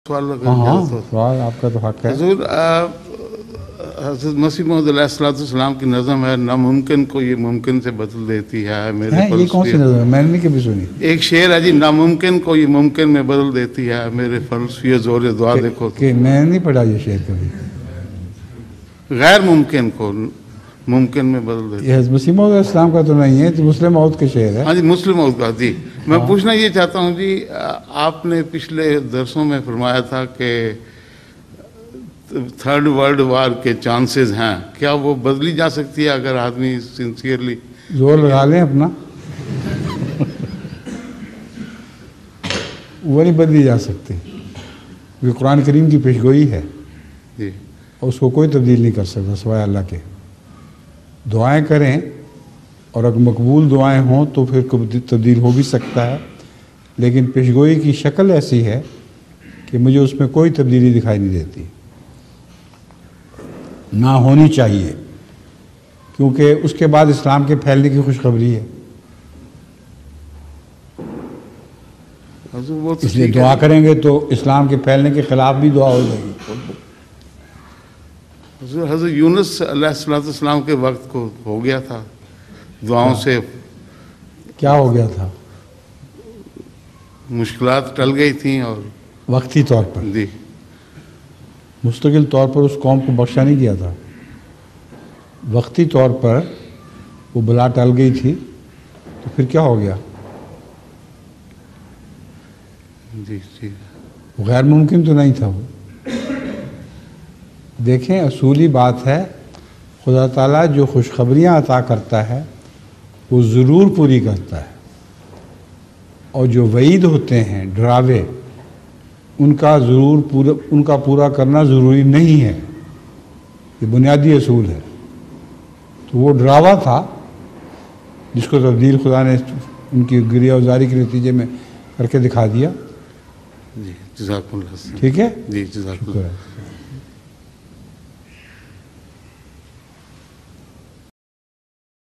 सवाल सवाल आपका तो हक है। हुजूर, हज़रत मसीह मौऊद अलैहिस्सलाम की नज़म है, नामुमकिन को ये मुमकिन से बदल देती है। मेरे ये कौन सी नज़म है? मैंने नहीं कभी सुनी। एक शेर है जी, नामुमकिन को ये मुमकिन में बदल देती है, मेरे फलसफे जोर दुआ देखो कि मैंने नहीं पढ़ा ये शेर कभी। गैर मुमकिन को मुमकिन में बदल देती है। ये मसीह मौऊद अलैहिस्सलाम का तो नहीं है, तो मुस्लिम मौऊद के शेर है। हाँ जी, मुस्लिम मौऊद का। जी मैं पूछना ये चाहता हूँ जी, आपने पिछले दरसों में फरमाया था कि थर्ड वर्ल्ड वार के चांसेस हैं, क्या वो बदली जा सकती है अगर आदमी सिंसियरली जोर लगा लें अपना? वो नहीं बदली जा सकती, क्योंकि कुरान करीम की पेशगोई है जी, और उसको कोई तब्दील नहीं कर सकता सिवाय अल्लाह के। दुआएं करें और अगर मकबूल दुआएं हों तो फिर तब्दील हो भी सकता है, लेकिन पेशगोई की शक्ल ऐसी है कि मुझे उसमें कोई तब्दीली दिखाई नहीं देती, ना होनी चाहिए, क्योंकि उसके बाद इस्लाम के फैलने की खुशखबरी है। इसलिए दुआ करेंगे तो इस्लाम के फैलने के खिलाफ भी दुआ हो जाएगी। हज़रत यूनुस अलैहिस्सलाम के वक्त को हो गया था दुआओं से। क्या हो गया था? मुश्किलात टल गई थी और वक्ती तौर पर जी, मुस्तकिल तौर पर उस कौम को बख्शा नहीं गया था। वक्ती तौर पर वो बला टल गई थी, तो फिर क्या हो गया? जी जी, वो गैर मुमकिन तो नहीं था। वो देखें, असूली बात है, खुदा ताला जो खुशखबरियाँ अता करता है वो ज़रूर पूरी करता है, और जो वईद होते हैं, डरावे, उनका पूरा करना ज़रूरी नहीं है। ये बुनियादी असूल है। तो वो डरावा था जिसको तब्दील खुदा ने उनकी गिरिया उजारी के नतीजे में करके दिखा दिया। जी, जज़ाकुमुल्लाह। ठीक है जी, जज़ाकुमुल्लाह।